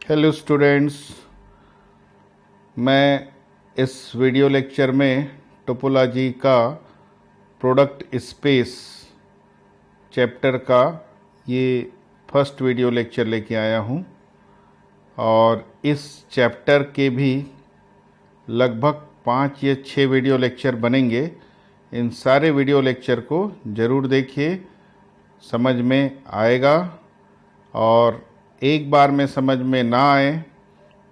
Hello students, मैं इस video lecture में टोपोलॉजी का प्रोडक्ट स्पेस चैप्टर का ये फर्स्ट वीडियो लेक्चर लेके आया हूँ और इस चैप्टर के भी लगभग 5 या 6 वीडियो लेक्चर बनेंगे। इन सारे वीडियो लेक्चर को ज़रूर देखिए, समझ में आएगा और एक बार में समझ में ना आए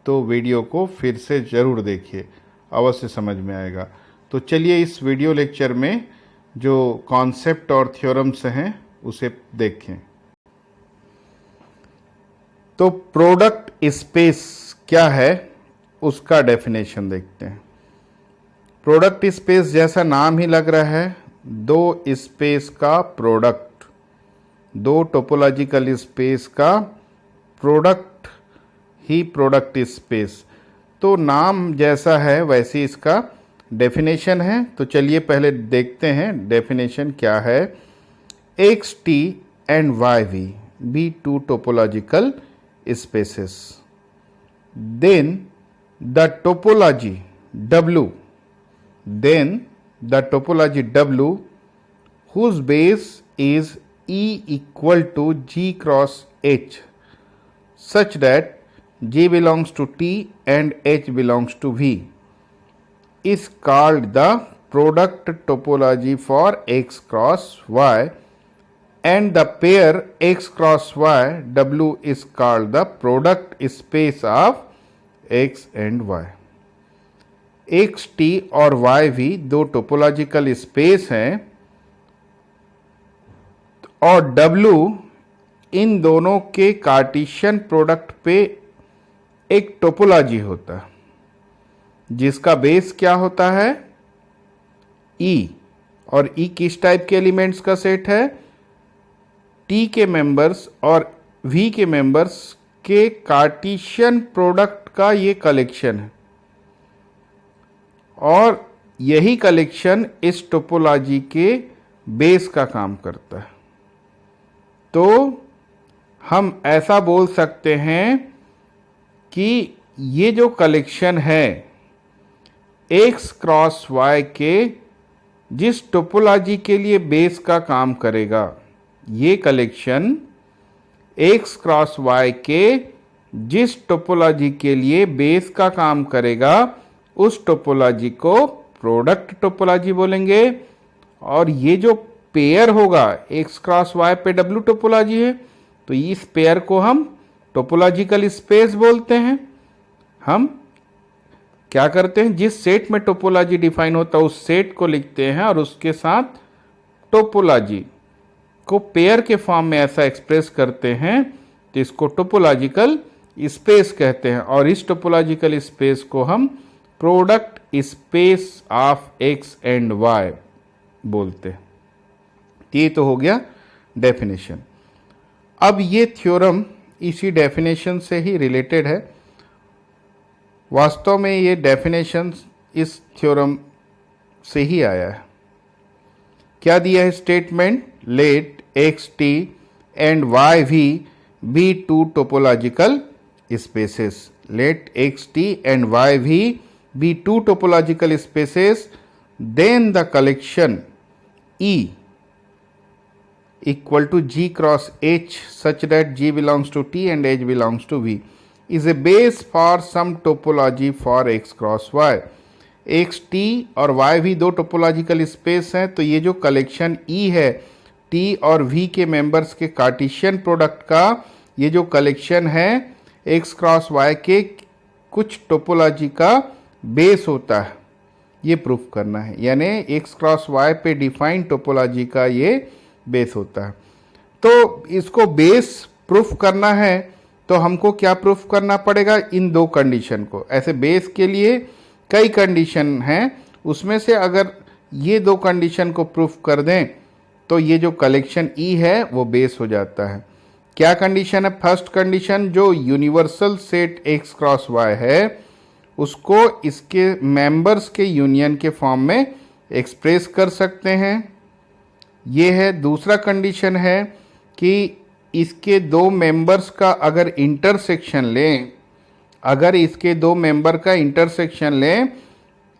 तो वीडियो को फिर से ज़रूर देखिए, अवश्य समझ में आएगा। तो चलिए इस वीडियो लेक्चर में जो कॉन्सेप्ट और थ्योरम्स हैं उसे देखें। तो प्रोडक्ट स्पेस क्या है उसका डेफिनेशन देखते हैं। प्रोडक्ट स्पेस जैसा नाम ही लग रहा है, दो स्पेस का प्रोडक्ट, दो टोपोलॉजिकल स्पेस का प्रोडक्ट ही प्रोडक्ट स्पेस। तो नाम जैसा है वैसे इसका डेफिनेशन है। तो चलिए पहले देखते हैं डेफिनेशन क्या है। X T and Y V be two topological spaces, then the topology W, then the topology W whose base is E equal to G cross H such that G belongs to T and H belongs to V is called the product topology for X cross Y, and the pair X cross Y W is called the product space of X and Y। X T और why we दो topological space हैं और W in दोनों के Cartesian product पे एक topology होता है जिसका बेस क्या होता है ई, और ई किस टाइप के एलिमेंट्स का सेट है, टी के मेंबर्स और वी के मेंबर्स के कार्टेशियन प्रोडक्ट का ये कलेक्शन है और यही कलेक्शन इस टोपोलॉजी के बेस का काम करता है। तो हम ऐसा बोल सकते हैं कि ये जो कलेक्शन है एक्स क्रॉस वाई के जिस टोपोलॉजी के लिए बेस का काम करेगा, ये कलेक्शन एक्स क्रॉस वाई के जिस टोपोलॉजी के लिए बेस का काम करेगा उस टोपोलॉजी को प्रोडक्ट टोपोलॉजी बोलेंगे। और ये जो पेयर होगा एक्स क्रॉस वाई पे डब्ल्यू टोपोलॉजी है, तो इस पेयर को हम टोपोलॉजिकल स्पेस बोलते हैं। हम क्या करते हैं, जिस सेट में टोपोलॉजी डिफाइन होता है उस सेट को लिखते हैं और उसके साथ टोपोलॉजी को पेयर के फॉर्म में ऐसा एक्सप्रेस करते हैं, तो इसको टोपोलॉजिकल स्पेस कहते हैं। और इस टोपोलॉजिकल स्पेस को हम product space of X and Y बोलते हैं। ये तो हो गया डेफिनेशन। अब ये थ्योरम इसी डेफिनेशन से ही रिलेटेड है। वास्तव में ये डेफिनेशन इस थ्योरम से ही आया है। क्या दिया है statement, let X T and Y V be two topological spaces, let X T and Y V be two topological spaces, then the collection E equal to G cross H such that G belongs to T and H belongs to V is a base for some topology for X cross Y। X T और Y V दो topological space हैं, तो ये जो collection E है T और V के members के कार्टेशियन प्रोडक्ट का ये जो कलेक्शन है X क्रॉस Y के कुछ टोपोलॉजी का बेस होता है, ये प्रूफ करना है। यानी एक्स क्रॉस वाई पे डिफाइन टोपोलॉजी का ये बेस होता है। तो इसको बेस प्रूफ करना है तो हमको क्या प्रूफ करना पड़ेगा, इन दो कंडीशन को। ऐसे बेस के लिए कई कंडीशन हैं, उसमें से अगर ये दो कंडीशन को प्रूफ कर दें तो ये जो कलेक्शन ई है वो बेस हो जाता है। क्या कंडीशन है, फर्स्ट कंडीशन जो universal set X cross Y है उसको इसके मेंबर्स के यूनियन के फॉर्म में एक्सप्रेस कर सकते हैं, ये है। दूसरा कंडीशन है कि इसके दो मेंबर्स का अगर इंटरसेक्शन लें अगर इसके दो मेंबर का इंटरसेक्शन लें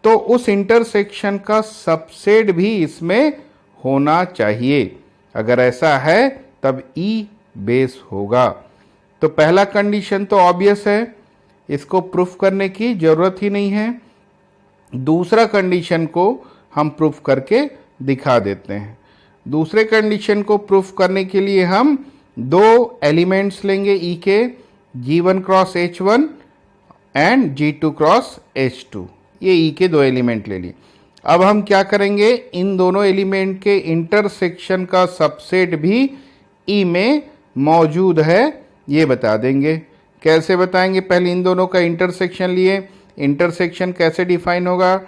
तो उस इंटरसेक्शन का सबसेट भी इसमें होना चाहिए। अगर ऐसा है तब ई बेस होगा। तो पहला कंडीशन तो ऑब्वियस है, इसको प्रूफ करने की जरूरत ही नहीं है। दूसरा कंडीशन को हम प्रूफ करके दिखा देते हैं। दूसरे कंडीशन को प्रूफ करने के लिए हम दो एलिमेंट्स लेंगे ई के, G1 cross H1 and G2 cross H2। ये ई के दो एलिमेंट ले लिए। अब हम क्या करेंगे, इन दोनों एलिमेंट के इंटरसेक्शन का सबसेट भी ई में मौजूद है ये बता देंगे। कैसे बताएंगे, पहले इन दोनों का इंटरसेक्शन लिए। इंटरसेक्शन कैसे डिफाइन होगा,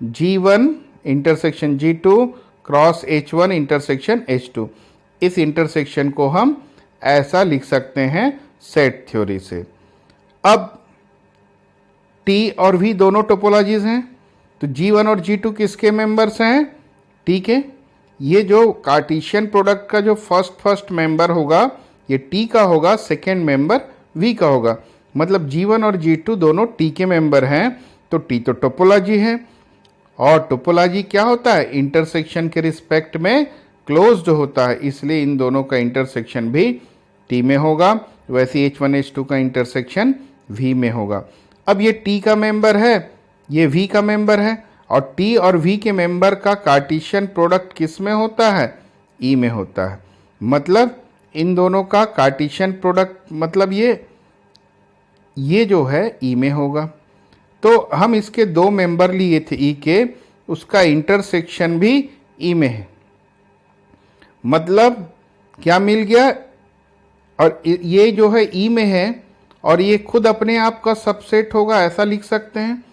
G1 intersection G2 cross H1 intersection H2। इस इंटरसेक्शन को हम ऐसा लिख सकते हैं सेट थ्योरी से। अब T और V दोनों टोपोलॉजीज हैं, तो G1 और G2 किसके मेंबर्स हैं, T के। ये जो कार्टेशियन प्रोडक्ट का जो फर्स्ट मेंबर होगा ये T का होगा, सेकेंड मेंबर V का होगा। मतलब G1 और G2 दोनों T के मेंबर हैं, तो T तो टोपोलॉजी है। और टोपोलॉजी क्या होता है, इंटरसेक्शन के रिस्पेक्ट में क्लोज्ड होता है, इसलिए इन दोनों का इंटरसेक्शन भी T में होगा। वैसे H1 H2 का इंटरसेक्शन V में होगा। अब ये T का मेंबर है, ये V का मेंबर है, और T और V के मेंबर का कार्टेशियन प्रोडक्ट किस में होता है, E में होता है। मतलब इन दोनों का कार्टेशियन प्रोडक्ट मतलब ये जो है E में होगा। तो हम इसके दो मेंबर लिए थे E के, उसका इंटरसेक्शन भी E में है। मतलब क्या मिल गया, और ये जो है E में है और ये खुद अपने आप का सबसेट होगा। ऐसा लिख सकते हैं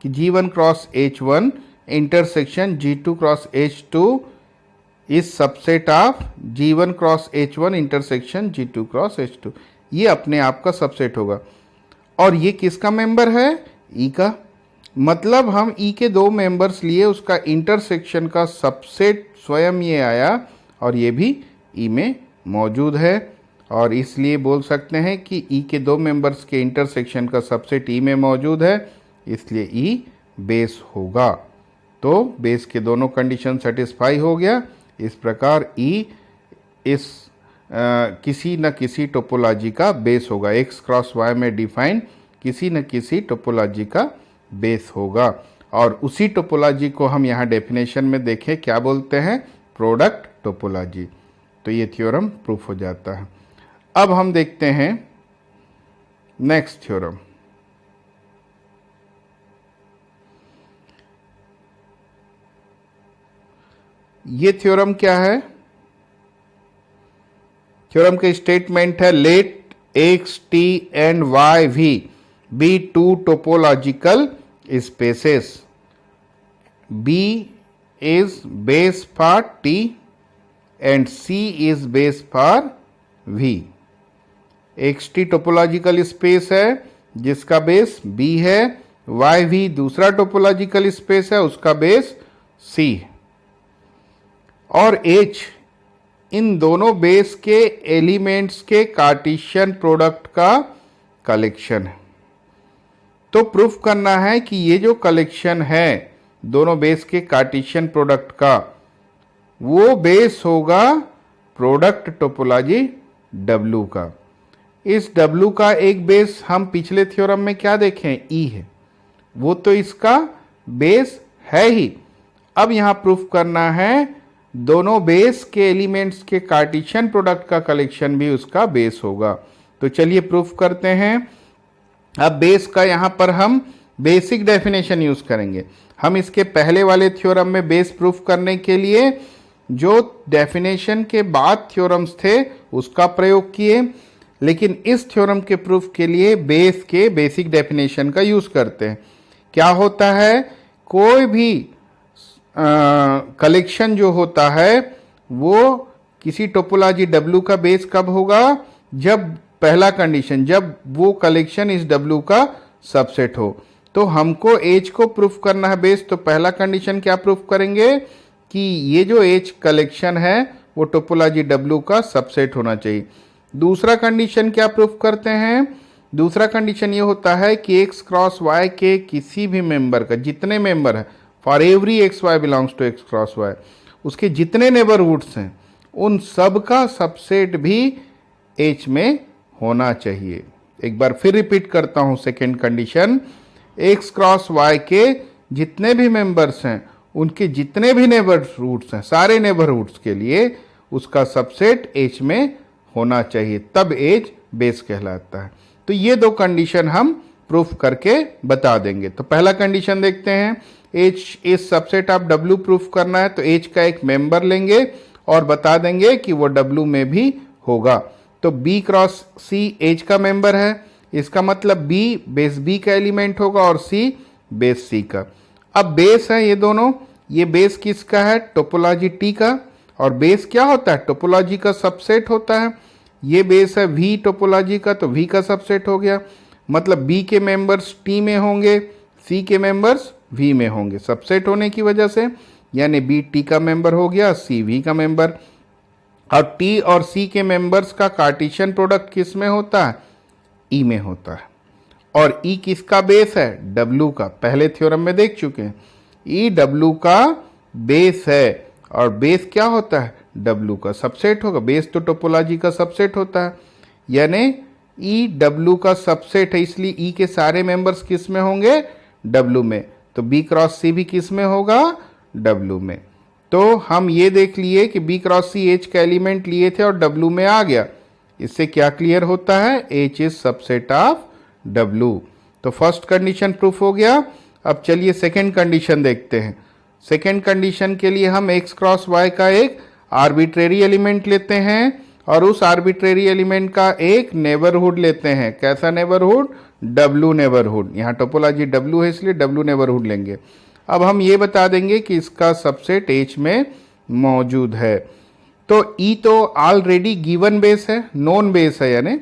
कि G1 cross H1 intersection G2 cross H2 is subset of G1 cross H1 intersection G2 cross H2। ये अपने आप का सबसेट होगा। और ये किसका मेंबर है, E का। मतलब हम E के दो मेंबर्स लिए, उसका इंटरसेक्शन का सबसेट स्वयं ये आया और ये भी E में मौजूद है। और इसलिए बोल सकते हैं कि E के दो मेंबर्स के इंटरसेक्शन का सबसेट E में मौजूद है, इसलिए E बेस होगा। तो बेस के दोनों कंडीशन सेटिस्फाई हो गया। इस प्रकार E इस किसी न किसी टोपोलॉजी का बेस होगा, X क्रॉस Y में डिफाइन किसी न किसी टोपोलॉजी का बेस होगा। और उसी टोपोलॉजी को हम यहाँ डेफिनेशन में देखें क्या बोलते हैं, प्रोडक्ट टोपोलॉजी। तो ये थ्योरम प्रूफ हो जाता है। अब हम देखते हैं नेक्स्ट थ्योरम। ये थ्योरम क्या है, थ्योरम का स्टेटमेंट है late X, T and Y, V be two topological spaces. B is base for T and C is base for V. XT topological space है जिसका बेस B है, YV दूसरा topological space है उसका base C है, और H इन दोनों base के एलिमेंट्स के कार्टेशियन प्रोडक्ट का कलेक्शन है। तो प्रूफ करना है कि ये जो कलेक्शन है दोनों बेस के कार्टेशियन प्रोडक्ट का, वो बेस होगा प्रोडक्ट टोपोलॉजी W का। इस W का एक बेस हम पिछले थ्योरम में क्या देखें, E है, वो तो इसका बेस है ही। अब यहां प्रूफ करना है दोनों बेस के एलिमेंट्स के कार्टेशियन प्रोडक्ट का कलेक्शन भी उसका बेस होगा। तो चलिए प्रूफ करते हैं। अब बेस का यहां पर हम बेसिक डेफिनेशन यूज करेंगे। हम इसके पहले वाले थ्योरम में बेस प्रूफ करने के लिए जो डेफिनेशन के बाद थ्योरम्स थे उसका प्रयोग किए, लेकिन इस थ्योरम के प्रूफ के लिए बेस के बेसिक डेफिनेशन का यूज करते हैं। क्या होता है, कोई भी कलेक्शन जो होता है वो किसी टोपोलॉजी W का बेस कब होगा, जब पहला कंडीशन, जब वो कलेक्शन इस W का सबसेट हो। तो हमको H को प्रूफ करना है बेस, तो पहला कंडीशन क्या प्रूफ करेंगे कि ये जो H कलेक्शन है वो टोपोलॉजी W का सबसेट होना चाहिए। दूसरा कंडीशन क्या प्रूफ करते हैं दूसरा कंडीशन ये होता है कि एक्स क्रॉस वाई के किसी भी मेंबर का, जितने मेंबर है, for every X Y belongs to X cross Y, उसके जितने नेबरहुड्स हैं उन सब का सबसेट भी एच में होना चाहिए। एक बार फिर रिपीट करता हूं second condition, X cross Y के जितने भी मेंबर्स हैं उनके जितने भी नेबरहुड्स हैं, सारे नेबरहुड्स के लिए उसका सबसेट एच में होना चाहिए, तब एच बेस कहलाता है। तो ये दो कंडीशन हम प्रूफ करके बता देंगे। तो पहला कंडीशन देखते हैं, H is subset of W proof करना है, तो एच का एक मेंबर लेंगे और बता देंगे कि वो डब्ल्यू में भी होगा। तो बी क्रॉस सी एच का मेंबर है, इसका मतलब बी बेस बी का एलिमेंट होगा और सी बेस सी का। अब बेस है ये दोनों, ये बेस किसका है, टोपोलॉजी टी का, और बेस क्या होता है, टोपोलॉजी का सबसेट होता है। ये बेस है वी टोपोलॉजी का, तो वी का सबसेट हो गया, मतलब बी के मेंबर्स टी में होंगे, सी के मेंबर्स वी में होंगे, सबसेट होने की वजह से, यानी बी टी का मेंबर हो गया, सी वी का मेंबर। और टी और सी के मेंबर्स का कार्टेशियन प्रोडक्ट किस में होता है, ई में होता है। और ई किसका बेस है, डब्ल्यू का, पहले थ्योरम में देख चुके हैं। ई डब्ल्यू का बेस है, और बेस क्या होता है, डब्ल्यू का सबसेट होगा। बेस तो टोपोलॉजी का सबसेट होता है, यानी ई डब्ल्यू का सबसेट है, इसलिए ई के सारे मेंबर्स किस में होंगे, डब्ल्यू में। तो बी क्रॉस सी भी किस में होगा, डब्ल्यू में। तो हम ये देख लिए कि बी क्रॉस सी एच का एलिमेंट लिए थे और डब्ल्यू में आ गया। इससे क्या क्लियर होता है, H is subset of W. तो फर्स्ट कंडीशन प्रूफ हो गया। अब चलिए सेकेंड कंडीशन देखते हैं। सेकेंड कंडीशन के लिए हम एक्स क्रॉस वाई का एक आर्बिट्रेरी एलिमेंट लेते हैं और उस आर्बिट्रेरी एलिमेंट का एक नेबरहुड लेते हैं। कैसा नेबरहुड, डब्ल्यू नेबरहुड। यहाँ टोपोलॉजी डब्ल्यू है इसलिए डब्ल्यू नेबरहुड लेंगे। अब हम ये बता देंगे कि इसका सबसेट एच में मौजूद है। तो ई तो ऑलरेडी गिवन बेस है, नोन बेस है, यानी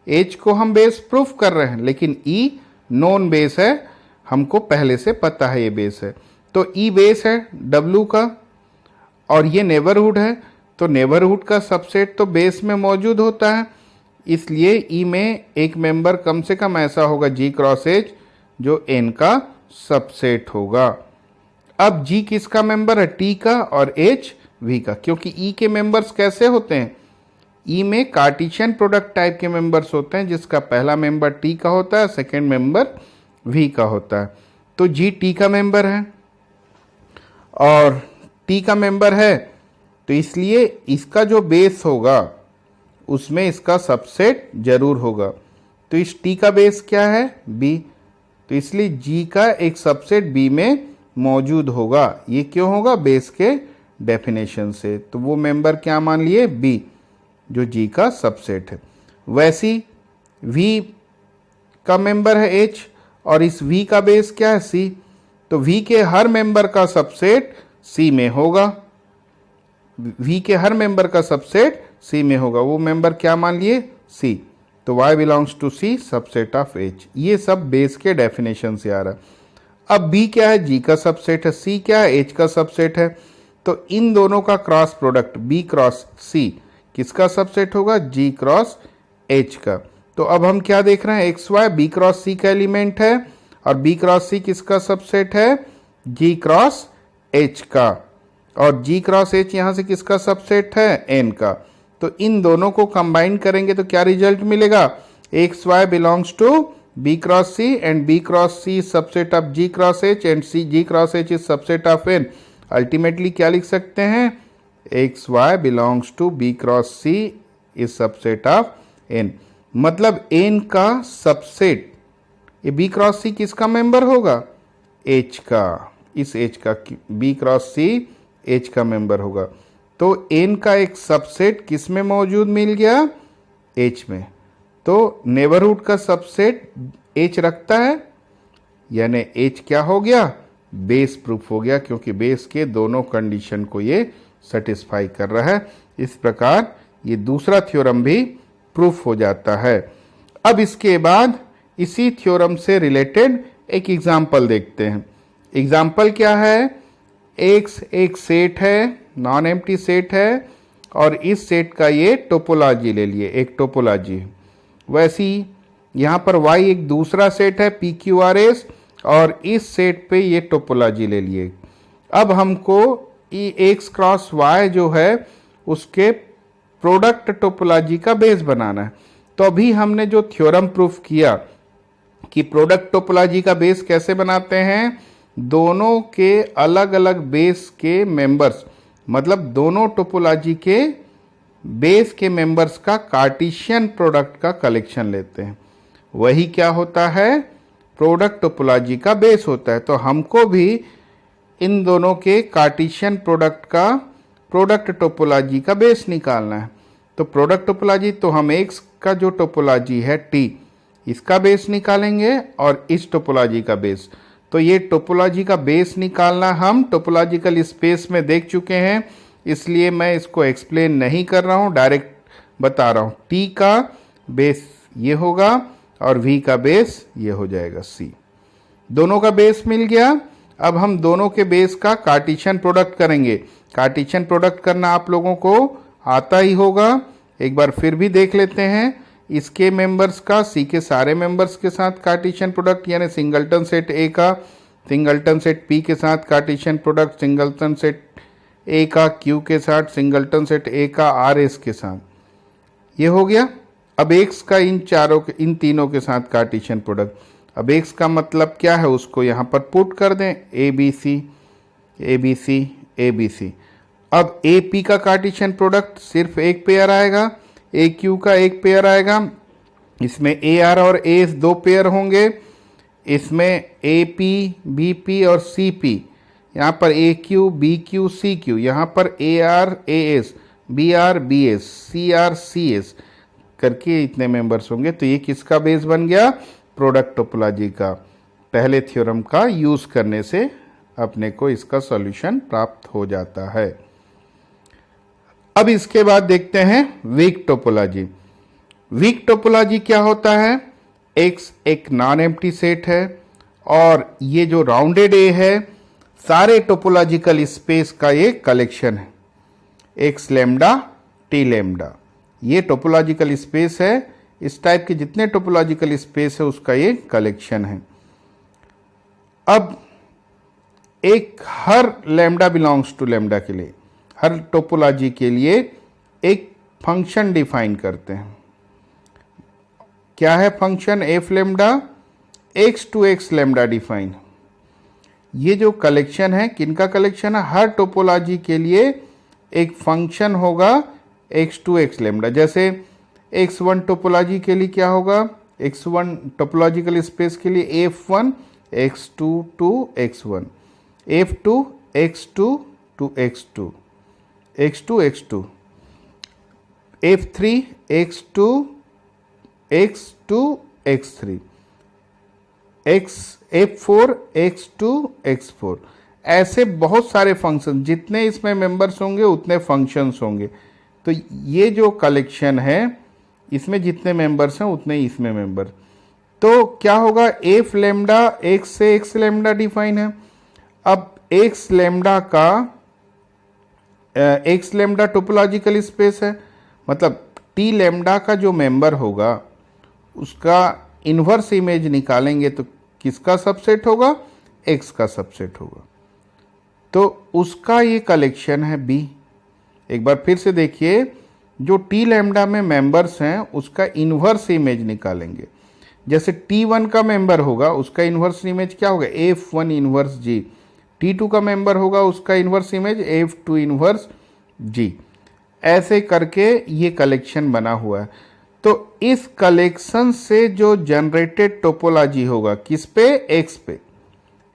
एच को हम बेस प्रूफ कर रहे हैं, लेकिन ई नोन बेस है, हमको पहले से पता है ये बेस है। तो ई बेस है डब्ल्यू का और ये नेबरहुड है, तो नेबरहुड का सबसेट तो बेस में मौजूद होता है, इसलिए ई में एक मेंबर कम से कम ऐसा होगा जी क्रॉस एच जो एन का सबसेट होगा। अब जी किसका मेंबर है, टी का, और एच वी का, क्योंकि ई के मेंबर्स कैसे होते हैं, ई में कार्टेशियन प्रोडक्ट टाइप के मेंबर्स होते हैं, जिसका पहला मेंबर टी का होता है, सेकेंड मेंबर वी का होता है। तो जी टी का मेंबर है और टी का मेंबर है, तो इसलिए इसका जो बेस होगा उसमें इसका सबसेट जरूर होगा। तो इस टी का बेस क्या है, बी, तो इसलिए जी का एक सबसेट बी में मौजूद होगा। ये क्यों होगा, बेस के डेफिनेशन से। तो वो मेंबर क्या मान लिए, बी, जो जी का सबसेट है। वैसी वी का मेंबर है एच और इस वी का बेस क्या है, सी, तो वी के हर मेंबर का सबसेट सी में होगा। वी के हर मेंबर का सबसेट सी में होगा, वो मेंबर क्या मान लिए, सी। तो y belongs to C subset of H. ये सब बेस के डेफिनेशन से आ रहा है। अब b क्या है, g का सबसेट है, c क्या है, h का सबसेट है। तो इन दोनों का cross product b cross c किसका सबसेट होगा, g क्रॉस h का। तो अब हम क्या देख रहे हैं, एक्स वाई बी क्रॉस सी का एलिमेंट है और बी क्रॉस सी किसका सबसेट है, जी क्रॉस एच का, और जी क्रॉस एच यहां से किसका सबसेट है, एन का। तो इन दोनों को कंबाइन करेंगे तो क्या रिजल्ट मिलेगा, X Y belongs to B cross C and B cross C subset of G cross H and C G cross H is subset of N. Ultimately क्या लिख सकते हैं, X Y belongs to B cross C is subset of N. मतलब N का subset, ये B cross C किसका member होगा, H का, इस एच का, बी क्रॉस सी एच का मेंबर होगा। तो एन का एक सबसेट किस में मौजूद मिल गया, एच में। तो नेबरहुड का सबसेट एच रखता है, यानी एच क्या हो गया, बेस प्रूफ हो गया, क्योंकि बेस के दोनों कंडीशन को ये सेटिस्फाई कर रहा है। इस प्रकार ये दूसरा थ्योरम भी प्रूफ हो जाता है। अब इसके बाद इसी थ्योरम से रिलेटेड एक एग्जाम्पल देखते हैं। एग्जाम्पल क्या है, एक्स एक सेट है, नॉन एम्प्टी सेट है, और इस सेट का ये टोपोलॉजी ले लिए, एक टोपोलॉजी है। वैसी यहाँ पर y एक दूसरा सेट है PQRS, और इस सेट पे ये टोपोलॉजी ले लिए। अब हमको x क्रॉस y जो है उसके प्रोडक्ट टोपोलॉजी का बेस बनाना है। तो अभी हमने जो थ्योरम प्रूफ किया कि प्रोडक्ट टोपोलॉजी का बेस कैसे बनाते हैं, दोनों के अलग अलग बेस के मेंबर्स, मतलब दोनों टोपोलॉजी के बेस के मेंबर्स का कार्टेशियन प्रोडक्ट का कलेक्शन लेते हैं, वही क्या होता है, प्रोडक्ट टोपोलॉजी का बेस होता है। तो हमको भी इन दोनों के कार्टेशियन प्रोडक्ट का प्रोडक्ट टोपोलॉजी का बेस निकालना है। तो प्रोडक्ट टोपोलॉजी, तो हम एक्स का जो टोपोलॉजी है टी, इसका बेस निकालेंगे और इस टोपोलॉजी का बेस। तो ये टोपोलॉजी का बेस निकालना हम टोपोलॉजिकल स्पेस में देख चुके हैं, इसलिए मैं इसको एक्सप्लेन नहीं कर रहा हूँ, डायरेक्ट बता रहा हूँ। टी का बेस ये होगा और वी का बेस ये हो जाएगा सी। दोनों का बेस मिल गया। अब हम दोनों के बेस का कार्टेशियन प्रोडक्ट करेंगे। कार्टेशियन प्रोडक्ट करना आप लोगों को आता ही होगा, एक बार फिर भी देख लेते हैं। इसके मेंबर्स का सी के सारे मेंबर्स के साथ कार्टेशियन प्रोडक्ट, यानी सिंगलटन सेट ए का सिंगलटन सेट पी के साथ कार्टेशियन प्रोडक्ट, सिंगलटन सेट ए का क्यू के साथ, सिंगलटन सेट ए का आर एस के साथ, ये हो गया। अब एक्स का इन तीनों के साथ कार्टेशियन प्रोडक्ट। अब एक्स का मतलब क्या है, उसको यहाँ पर पुट कर दें, A B C A B C A B C. अब ए पी का कार्टेशियन प्रोडक्ट सिर्फ एक पेयर आएगा, ए क्यू का एक पेयर आएगा, इसमें ए आर और ए एस दो पेयर होंगे, इसमें ए पी बी पी और सी पी, यहाँ पर A Q B Q C Q, यहाँ पर A R A S B R B S C R C S करके इतने मेंबर्स होंगे। तो ये किसका बेस बन गया, प्रोडक्ट टोपोलॉजी का। पहले थ्योरम का यूज करने से अपने को इसका सॉल्यूशन प्राप्त हो जाता है। अब इसके बाद देखते हैं वीक टोपोलॉजी। वीक टोपोलॉजी क्या होता है, एक्स एक नॉन एम्प्टी सेट है और ये जो राउंडेड ए है सारे टोपोलॉजिकल स्पेस का ये कलेक्शन है, एक्स लैम्डा टी लैम्डा, ये टोपोलॉजिकल स्पेस है। इस टाइप के जितने टोपोलॉजिकल स्पेस है उसका ये कलेक्शन है। अब एक हर लैम्डा बिलोंग्स टू लैम्डा के लिए, हर टोपोलॉजी के लिए एक फंक्शन डिफाइन करते हैं। क्या है function, F lambda X to X lambda define. ये जो कलेक्शन है किनका कलेक्शन है, हर टोपोलॉजी के लिए एक फंक्शन होगा एक्स टू एक्स लैम्डा। जैसे x1 टोपोलॉजी के लिए क्या होगा, x1 टोपोलॉजिकल स्पेस के लिए f1 x2 to x1, f2 x2 to x2, x2 x2, f3 x2 x2 x3, f4 x2 x4। ऐसे बहुत सारे फंक्शन, जितने इसमें मेंबर्स होंगे उतने फंक्शंस होंगे। तो ये जो कलेक्शन है इसमें जितने मेंबर्स हैं उतने इसमें मेंबर। तो क्या होगा, एफ लैम्डा एक्स से एक्स लैम्डा डिफाइन है। अब एक्स लैम्डा का एक्स लैम्डा टोपोलॉजिकल स्पेस है, मतलब टी लैम्डा का जो मेंबर होगा उसका इन्वर्स इमेज निकालेंगे तो किसका सबसेट होगा, एक्स का सबसेट होगा। तो उसका ये कलेक्शन है बी। एक बार फिर से देखिए, जो टी लैम्डा में मेंबर्स हैं उसका इन्वर्स इमेज निकालेंगे। जैसे T1 का मेंबर होगा उसका इन्वर्स इमेज क्या होगा, F1 इन्वर्स G। T2 का मेंबर होगा उसका inverse image F2 inverse G। ऐसे करके ये कलेक्शन बना हुआ है। तो इस कलेक्शन से जो जनरेटेड टोपोलॉजी होगा किस पे, एक्स पे,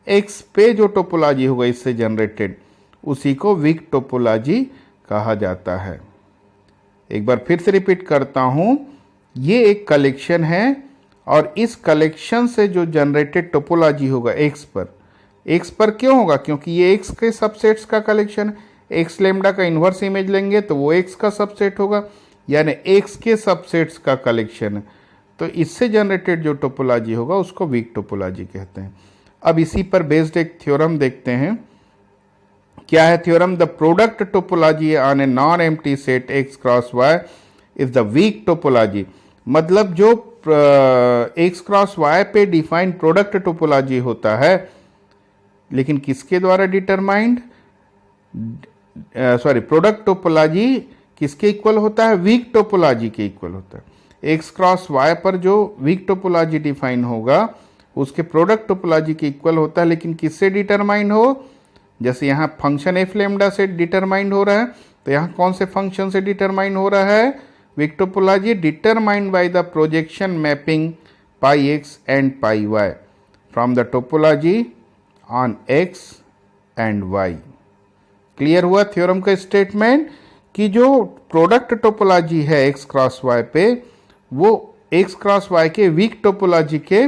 एक्स पे जो टोपोलॉजी होगा इससे जनरेटेड, उसी को वीक टोपोलॉजी कहा जाता है। एक बार फिर से रिपीट करता हूं, ये एक कलेक्शन है और इस कलेक्शन से जो जनरेटेड टोपोलॉजी होगा एक्स पर क्यों होगा, क्योंकि ये एक्स के सबसेट्स का कलेक्शन है। एक्स लैम्डा का इन्वर्स इमेज लेंगे तो वो एक्स का सबसेट होगा, यानी एक्स के सबसेट्स का कलेक्शन है। तो इससे जनरेटेड जो टोपोलॉजी होगा उसको वीक टोपोलॉजी कहते हैं। अब इसी पर बेस्ड एक थ्योरम देखते हैं। क्या है theorem, the product topology on a non empty set X cross Y is the weak topology. मतलब जो एक्स क्रॉस वाई पे डिफाइंड प्रोडक्ट टोपोलॉजी होता है, लेकिन किसके द्वारा डिटरमाइंड, प्रोडक्ट टोपोलॉजी किसके इक्वल होता है, वीक टोपोलॉजी के इक्वल होता है। एक्स क्रॉस वाई पर जो वीक टोपोलॉजी डिफाइन होगा उसके प्रोडक्ट टोपोलॉजी के इक्वल होता है, लेकिन किससे डिटरमाइंड हो, जैसे यहाँ फंक्शन एफ लेमडा से डिटरमाइंड हो रहा है, तो यहाँ कौन से फंक्शन से डिटरमाइंड हो रहा है, weak topology determined by the projection mapping pi X and pi Y from the topology on X and Y. Clear हुआ थ्योरम का स्टेटमेंट कि जो प्रोडक्ट टोपोलॉजी है एक्स क्रॉस वाई पे वो एक्स क्रॉस वाई के वीक टोपोलॉजी के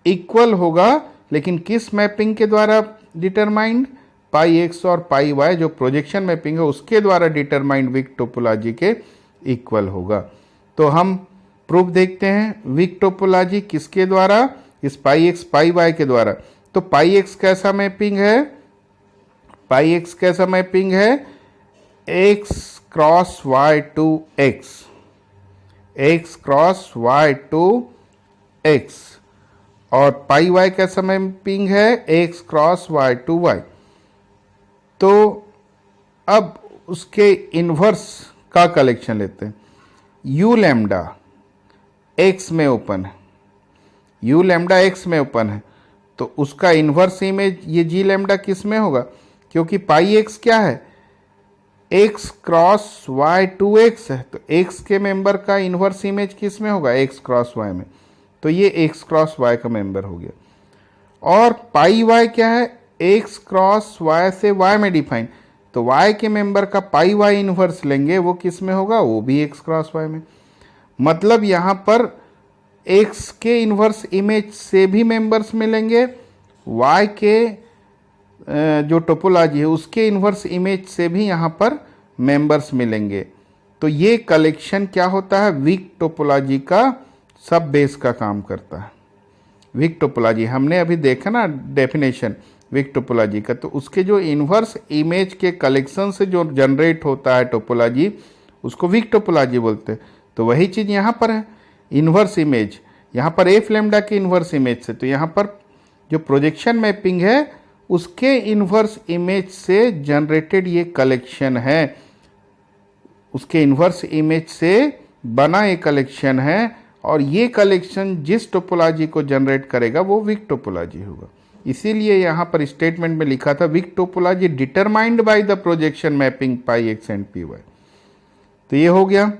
equal होगा, लेकिन किस मैपिंग के द्वारा डिटरमाइंड, पाई एक्स और पाई वाई जो प्रोजेक्शन मैपिंग है उसके द्वारा डिटरमाइंड वीक टोपोलॉजी के इक्वल होगा। तो हम प्रूफ देखते हैं, वीक टोपोलॉजी किसके द्वारा, इस पाई एक्स पाई वाई के द्वारा। तो पाई एक्स कैसा मैपिंग है, पाई एक्स कैसा मैपिंग है, X cross Y to X, X cross Y to X, और पाई वाई कैसा मैपिंग है, X cross Y to Y. तो अब उसके इन्वर्स का कलेक्शन लेते हैं। यू लैम्डा एक्स में ओपन है, यू लैम्डा एक्स में ओपन है, तो उसका इन्वर्स इमेज ये जी लैम्डा किस में होगा, क्योंकि पाई एक्स क्या है, X cross Y to X है, तो एक्स के मेंबर का इन्वर्स इमेज किस में होगा, एक्स क्रॉस वाई में, तो ये एक्स क्रॉस वाई का मेंबर हो गया। और पाई वाई क्या है, एक्स क्रॉस वाई से वाई में डिफाइन, तो वाई के मेंबर का पाई वाई इन्वर्स लेंगे, वो किस में होगा, वो भी एक्स क्रॉस वाई में। मतलब यहाँ पर एक्स के इन्वर्स इमेज से भी मेंबर्स मिलेंगे, वाई के जो टोपोलॉजी है उसके इन्वर्स इमेज से भी यहाँ पर मेंबर्स मिलेंगे। तो ये कलेक्शन क्या होता है, वीक टोपोलॉजी का सब बेस का काम करता है। वीक टोपोलॉजी हमने अभी देखा ना डेफिनेशन वीक टोपोलॉजी का, तो उसके जो इन्वर्स इमेज के कलेक्शन से जो जनरेट होता है टोपोलॉजी उसको वीक टोपोलॉजी बोलते हैं। तो वही चीज़ यहाँ पर है, इन्वर्स इमेज, यहाँ पर एफ लेमडा के इन्वर्स इमेज से, तो यहाँ पर जो प्रोजेक्शन मैपिंग है उसके इन्वर्स इमेज से जनरेटेड ये कलेक्शन है, उसके इन्वर्स इमेज से बना ये कलेक्शन है, और ये कलेक्शन जिस टोपोलॉजी को जनरेट करेगा वो वीक टोपोलॉजी होगा। इसीलिए यहाँ पर स्टेटमेंट में लिखा था weak topology determined by the projection mapping pi X and P Y. तो ये हो गया।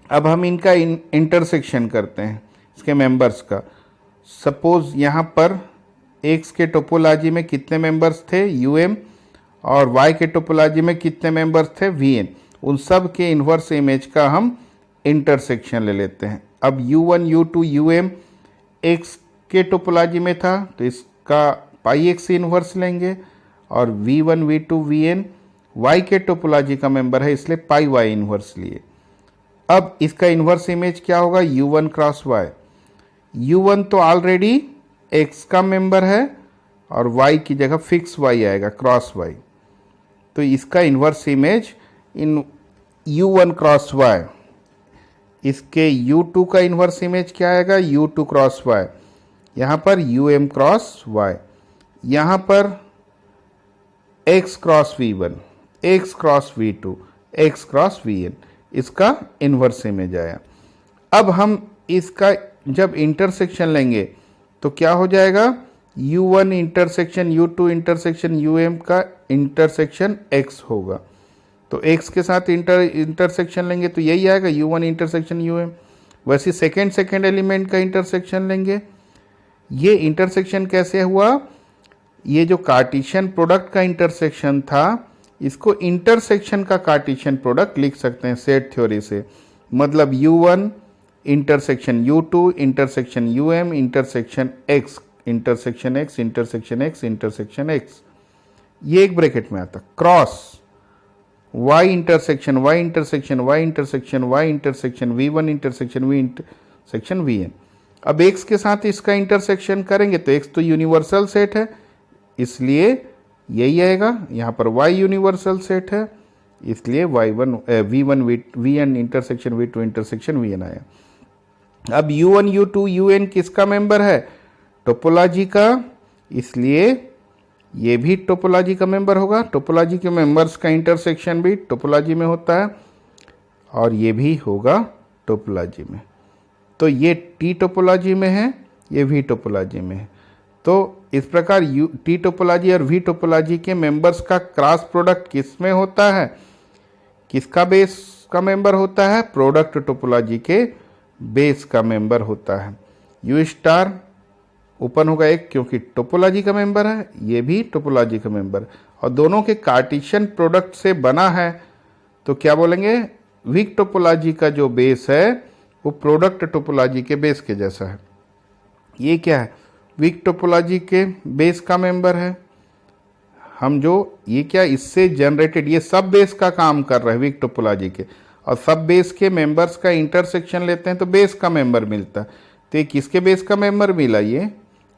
अब हम इनका इंटरसेक्शन करते हैं इसके मेंबर्स का। सपोज यहाँ पर एक्स के टोपोलॉजी में कितने मेंबर्स थे, यू एम, और वाई के टोपोलॉजी में कितने मेंबर्स थे, वी एन, उन सब के इन्वर्स इमेज का हम इंटरसेक्शन ले लेते हैं। अब u1 u2 um एक्स के टोपोलॉजी में था तो इसका पाई एक्स इन्वर्स लेंगे, और v1 v2 vn y के टोपोलॉजी का मेंबर है इसलिए पाई y इन्वर्स लिए। अब इसका इन्वर्स इमेज क्या होगा, u1 क्रॉस y। u1 तो ऑलरेडी x का मेंबर है और y की जगह फिक्स y आएगा क्रॉस y, तो इसका inverse image in u1 cross y। इसके u2 का इन्वर्स इमेज क्या आएगा, u2 क्रॉस y, यहाँ पर um क्रॉस y, यहाँ पर x cross v1, x cross v2, x cross vn, इसका इन्वर्स इमेज आया। अब हम इसका जब इंटरसेक्शन लेंगे तो क्या हो जाएगा, u1 intersection u2 intersection um का इंटरसेक्शन x होगा, तो x के साथ इंटरसेक्शन लेंगे तो यही आएगा u1 इंटरसेक्शन um। वैसे सेकेंड एलिमेंट का इंटरसेक्शन लेंगे। ये इंटरसेक्शन कैसे हुआ, ये जो कार्टेशियन प्रोडक्ट का इंटरसेक्शन था इसको इंटरसेक्शन का कार्टेशियन प्रोडक्ट लिख सकते हैं सेट थ्योरी से। मतलब u1 intersection u2 intersection um intersection x intersection x intersection x intersection x, ये एक ब्रैकेट में आता। Cross y intersection y intersection y intersection y intersection v1 intersection v intersection vn। अब x के साथ इसका इंटरसेक्शन करेंगे तो x तो यूनिवर्सल सेट है इसलिए यही आएगा, यहाँ पर y यूनिवर्सल सेट है इसलिए v1 vn intersection v2 intersection vn आया। अब U1 U2 UN किसका मेंबर है? टोपोलॉजी का, इसलिए ये भी टोपोलॉजी का मेंबर होगा। टोपोलॉजी के मेंबर्स का इंटरसेक्शन भी टोपोलॉजी में होता है और ये भी होगा टोपोलॉजी में। तो ये टी टोपोलॉजी में है, ये वी टोपोलॉजी में है। तो इस प्रकार टी टोपोलॉजी और वी टोपोलॉजी के मेंबर्स का क्रॉस प्रोडक्ट किस में होता है? किसका बेस का मेंबर होता है? प्रोडक्ट टोपोलॉजी के बेस का मेंबर होता है। यू स्टार ओपन होगा एक, क्योंकि टोपोलॉजी का मेंबर है, ये भी टोपोलॉजी का मेंबर, और दोनों के कार्टेशियन प्रोडक्ट से बना है, तो क्या बोलेंगे? वीक टोपोलॉजी का जो बेस है वो प्रोडक्ट टोपोलॉजी के बेस के जैसा है। ये क्या है? वीक टोपोलॉजी के बेस का मेंबर है। हम जो ये क्या इससे जनरेटेड, ये सब बेस का काम कर रहे हैं वीक टोपोलॉजी के, और सब बेस के मेंबर्स का इंटरसेक्शन लेते हैं तो बेस का मेंबर मिलता है। तो ये किसके बेस का मेंबर मिला? ये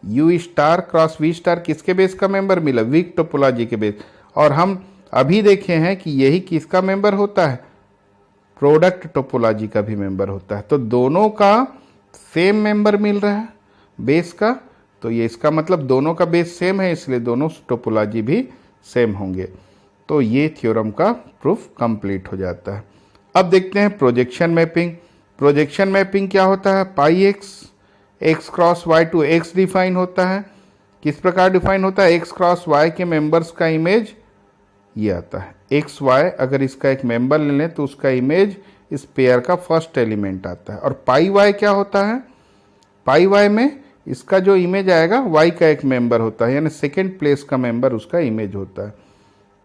U star cross V star किसके बेस का मेंबर मिला? वीक टोपोलॉजी के बेस। और हम अभी देखे हैं कि यही किसका मेंबर होता है? प्रोडक्ट टोपोलॉजी का भी मेंबर होता है। तो दोनों का सेम मेंबर मिल रहा है बेस का, तो ये इसका मतलब दोनों का बेस सेम है, इसलिए दोनों टोपोलॉजी भी सेम होंगे। तो ये थ्योरम का प्रूफ कंप्लीट हो जाता है। अब देखते हैं प्रोजेक्शन मैपिंग। प्रोजेक्शन मैपिंग क्या होता है? Pi X cross Y to X define होता है। किस प्रकार डिफाइन होता है? एक्स क्रॉस वाई के मेंबर्स का इमेज ये आता है। एक्स वाई अगर इसका एक मेंबर ले लें तो उसका इमेज इस पेयर का फर्स्ट एलिमेंट आता है। और पाई वाई क्या होता है? पाई वाई में इसका जो इमेज आएगा वाई का एक मेंबर होता है, यानी सेकेंड प्लेस का मेंबर उसका इमेज होता है।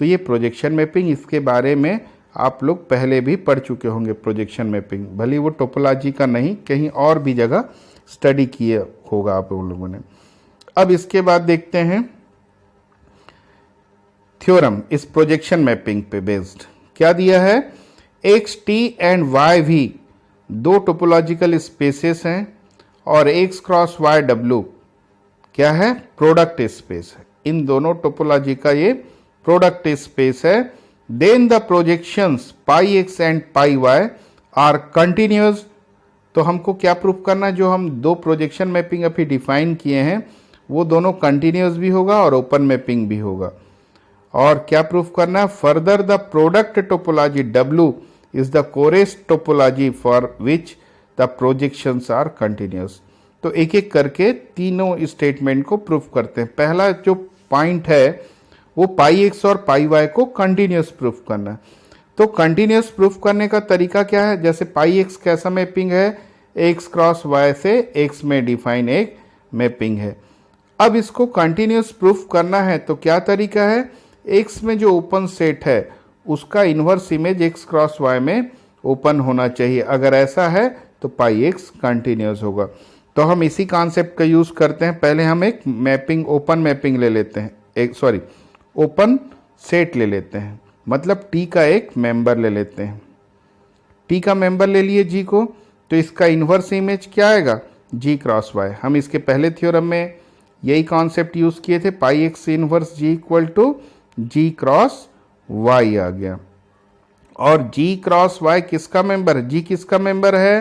तो ये प्रोजेक्शन मैपिंग, इसके बारे में आप लोग पहले भी पढ़ चुके होंगे। प्रोजेक्शन मैपिंग भले वो टोपोलॉजी का नहीं, कहीं और भी जगह स्टडी किया होगा आप लोगों ने। अब इसके बाद देखते हैं थ्योरम इस प्रोजेक्शन मैपिंग पे बेस्ड क्या दिया है? एक्स टी एंड वाई भी दो टोपोलॉजिकल स्पेसेस हैं और एक्स क्रॉस वाई डब्ल्यू क्या है? प्रोडक्ट स्पेस है। इन दोनों टोपोलॉजी का ये प्रोडक्ट स्पेस है। Then the projections pi X and pi Y are continuous. तो हमको क्या प्रूफ करना है? जो हम दो प्रोजेक्शन मैपिंग अभी डिफाइन किए हैं वो दोनों कंटिन्यूअस भी होगा और ओपन मैपिंग भी होगा। और क्या प्रूफ करना है? Further the product topology W is the coarsest topology for which the projections are continuous. तो एक एक करके तीनों स्टेटमेंट को प्रूफ करते हैं। पहला जो पॉइंट है वो पाई एक्स और पाई वाई को कंटिन्यूअस प्रूफ करना है। तो कंटिन्यूअस प्रूफ करने का तरीका क्या है? जैसे पाई एक्स कैसा मैपिंग है? एक्स क्रॉस वाई से एक्स में डिफाइन एक मैपिंग है। अब इसको कंटिन्यूअस प्रूफ करना है तो क्या तरीका है? एक्स में जो ओपन सेट है उसका inverse image X cross Y में ओपन होना चाहिए। अगर ऐसा है तो पाई एक्स कंटिन्यूअस होगा। तो हम इसी कॉन्सेप्ट का यूज करते हैं। पहले हम एक मैपिंग ओपन मैपिंग ले लेते हैं, ओपन सेट ले लेते हैं, मतलब टी का एक मेंबर ले लेते हैं। टी का मेंबर ले लिए जी को, तो इसका इन्वर्स इमेज क्या आएगा? जी क्रॉस वाई। हम इसके पहले थ्योरम में यही कॉन्सेप्ट यूज किए थे, pi X inverse G equal to G cross Y आ गया। और जी क्रॉस वाई किसका मेंबर है? जी किसका मेंबर है?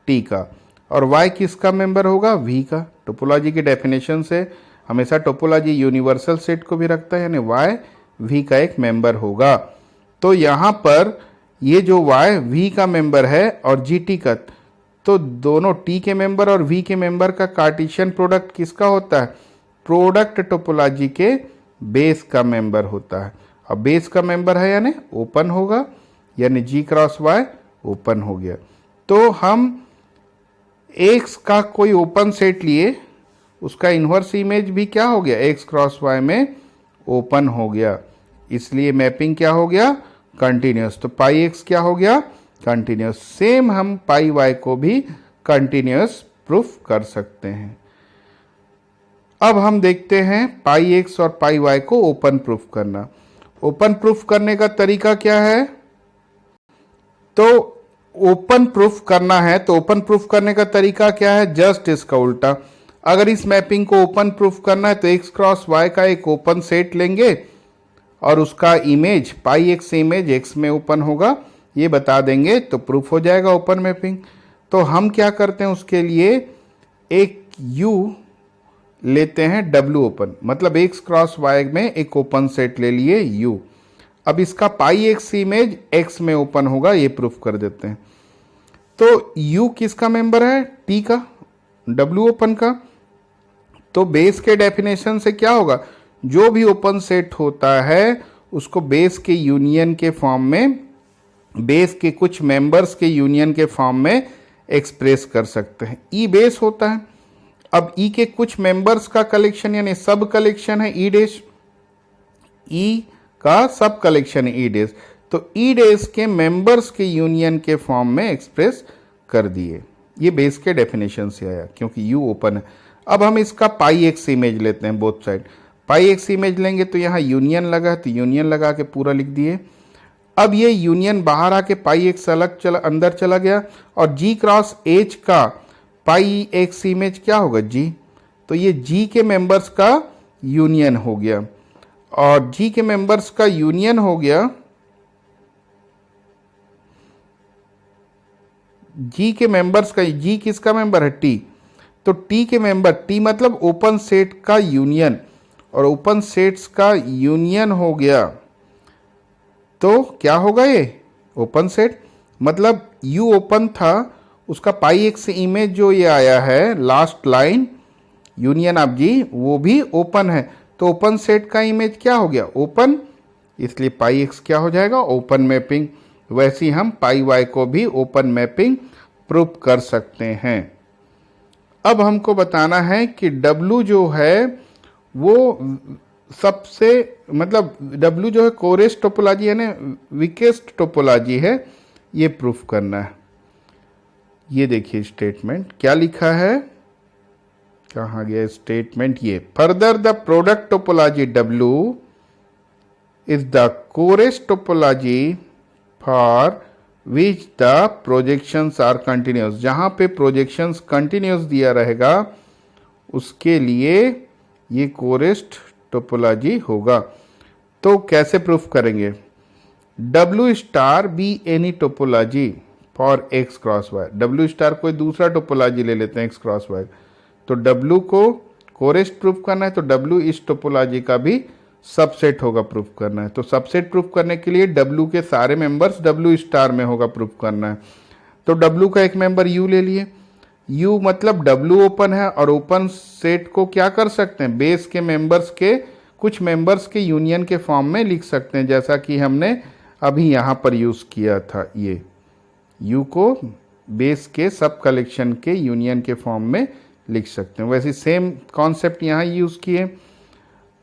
टी का। और वाई किसका मेंबर होगा? वी का। टोपोलॉजी की डेफिनेशन से हमेशा टोपोलॉजी यूनिवर्सल सेट को भी रखता है, यानी वाई वी का एक मेंबर होगा। तो यहाँ पर ये जो वाई वी का मेंबर है और जी टी का, तो दोनों टी के मेंबर और वी के मेंबर का कार्टेशियन प्रोडक्ट किसका होता है? प्रोडक्ट टोपोलॉजी के बेस का मेंबर होता है। अब बेस का मेंबर है यानी ओपन होगा, यानी जी क्रॉस वाई ओपन हो गया। तो हम एक्स का कोई ओपन सेट लिए, उसका इन्वर्स इमेज भी क्या हो गया? एक्स क्रॉस वाई में ओपन हो गया, इसलिए मैपिंग क्या हो गया? कंटिन्यूअस। तो पाई एक्स क्या हो गया? कंटिन्यूअस। सेम हम पाई वाई को भी कंटिन्यूअस प्रूफ कर सकते हैं। अब हम देखते हैं पाई एक्स और पाई वाई को ओपन प्रूफ करना। ओपन प्रूफ करने का तरीका क्या है? तो ओपन प्रूफ करना है तो ओपन प्रूफ करने का तरीका क्या है? जस्ट इसका उल्टा। अगर इस मैपिंग को ओपन प्रूफ करना है तो एक्स क्रॉस वाई का एक ओपन सेट लेंगे और उसका इमेज पाई एक्स इमेज एक्स में ओपन होगा, ये बता देंगे तो प्रूफ हो जाएगा ओपन मैपिंग। तो हम क्या करते हैं उसके लिए एक U लेते हैं W ओपन, मतलब x क्रॉस y में एक ओपन सेट ले लिए U। अब इसका पाई एक्स इमेज x में ओपन होगा, ये प्रूफ कर देते हैं। तो U किसका मेंबर है? T का, W ओपन का। तो बेस के डेफिनेशन से क्या होगा, जो भी ओपन सेट होता है उसको बेस के यूनियन के फॉर्म में, बेस के कुछ मेंबर्स के यूनियन के फॉर्म में एक्सप्रेस कर सकते हैं। ई बेस होता है। अब ई के कुछ मेंबर्स का कलेक्शन यानी सब कलेक्शन है ई डैश, ई का सब कलेक्शन है ई डैश। तो ई डैश के मेंबर्स के यूनियन के फॉर्म में एक्सप्रेस कर दिए। ये बेस के डेफिनेशन से आया क्योंकि यू ओपन है। अब हम इसका पाई एक्स इमेज लेते हैं बोथ साइड। पाई एक्स इमेज लेंगे तो यहाँ यूनियन लगा, तो यूनियन लगा के पूरा लिख दिए। अब ये यूनियन बाहर आके पाई एक्स अंदर चला गया और जी क्रॉस एच का पाई एक्स इमेज क्या होगा? जी। तो ये जी के मेंबर्स का यूनियन हो गया और जी के मेंबर्स का यूनियन हो गया, जी के मेंबर्स का, जी किसका मेंबर है? टी। तो टी के मेंबर, टी मतलब ओपन सेट का यूनियन, और ओपन सेट्स का यूनियन हो गया तो क्या होगा? ये ओपन सेट, मतलब यू ओपन था, उसका पाई एक्स इमेज जो ये आया है लास्ट लाइन यूनियन ऑफ जी, वो भी ओपन है। तो ओपन सेट का इमेज क्या हो गया? ओपन, इसलिए पाई एक्स क्या हो जाएगा? Open mapping. वैसे ही हम पाई वाई को भी ओपन मैपिंग प्रूफ कर सकते हैं। अब हमको बताना है कि W जो है वो सबसे, मतलब W जो है कोरेस्ट टोपोलॉजी है ना, वीकेस्ट टोपोलॉजी है, ये प्रूफ करना है। ये देखिए स्टेटमेंट क्या लिखा है, कहाँ गया स्टेटमेंट? ये further the product topology W is the coarsest topology for which the projections are continuous. जहाँ पे प्रोजेक्शंस कंटिन्यूस दिया रहेगा उसके लिए ये कोरेस्ट टोपोलॉजी होगा। तो कैसे प्रूफ करेंगे? W star be any topology for X cross Y. W star कोई दूसरा टोपोलॉजी ले लेते हैं एक्स क्रॉस वाई, तो W को कोरेस्ट प्रूफ करना है तो W इस टोपोलॉजी का भी सबसेट होगा प्रूफ करना है। तो सबसेट प्रूफ करने के लिए W के सारे मेंबर्स W स्टार में होगा प्रूफ करना है। तो W का एक मेंबर U ले लिए, U मतलब W ओपन है, और ओपन सेट को क्या कर सकते हैं? बेस के मेंबर्स के कुछ मेंबर्स के यूनियन के फॉर्म में लिख सकते हैं, जैसा कि हमने अभी यहाँ पर यूज़ किया था। ये U को बेस के सब कलेक्शन के यूनियन के फॉर्म में लिख सकते हैं। वैसे सेम कॉन्सेप्ट यहाँ यूज़ किए।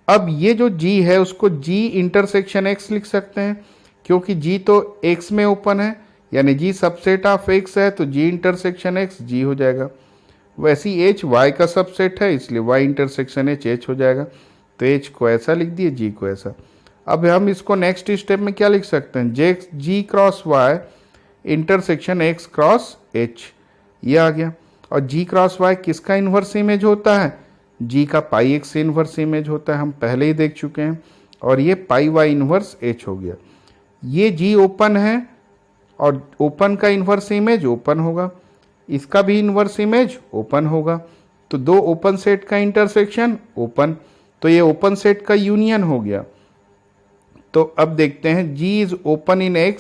अब ये जो G है उसको G इंटरसेक्शन X लिख सकते हैं, क्योंकि G तो X में ओपन है, यानी G सबसेट ऑफ X है, तो G इंटरसेक्शन X G हो जाएगा। वैसे ही H Y का सबसेट है, इसलिए Y इंटरसेक्शन H हो जाएगा। तो H को ऐसा लिख दिए, G को ऐसा। अब हम इसको नेक्स्ट स्टेप में क्या लिख सकते हैं? G cross Y intersection X cross H, ये आ गया। और G क्रॉस Y किसका इन्वर्स इमेज होता है? G का पाई एक्स इन्वर्स इमेज होता है, हम पहले ही देख चुके हैं। और ये पाई वाई इन्वर्स H हो गया। ये G ओपन है और ओपन का इन्वर्स इमेज ओपन होगा, इसका भी इन्वर्स इमेज ओपन होगा। तो दो ओपन सेट का इंटरसेक्शन ओपन, तो ये ओपन सेट का यूनियन हो गया। तो अब देखते हैं G is open in X,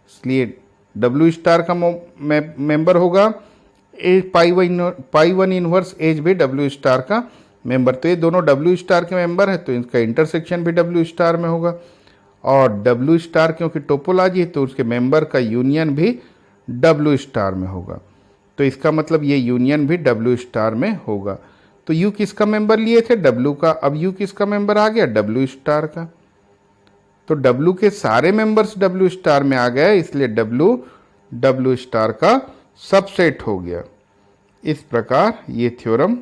इसलिए W स्टार का मेंबर होगा, पाई वन इनवर्स H भी W स्टार का मेंबर। तो ये दोनों W स्टार के मेंबर है, तो इनका इंटरसेक्शन भी W स्टार में होगा। और W स्टार क्योंकि टोपोलॉजी है तो उसके मेंबर का यूनियन भी W स्टार में होगा। तो इसका मतलब ये यूनियन भी W स्टार में होगा। तो U किसका मेंबर लिए थे? W का। अब U किसका मेंबर आ गया? W स्टार का। तो W के सारे मेंबर्स W स्टार में आ गए, इसलिए W स्टार का सबसेट हो गया। इस प्रकार ये थ्योरम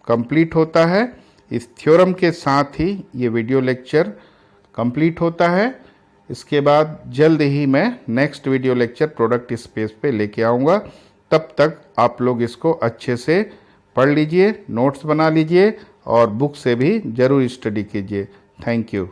कंप्लीट होता है। इस थ्योरम के साथ ही ये वीडियो लेक्चर कंप्लीट होता है। इसके बाद जल्द ही मैं next video lecture product space पे लेके आऊँगा। तब तक आप लोग इसको अच्छे से पढ़ लीजिए, नोट्स बना लीजिए और बुक से भी ज़रूर स्टडी कीजिए। Thank you.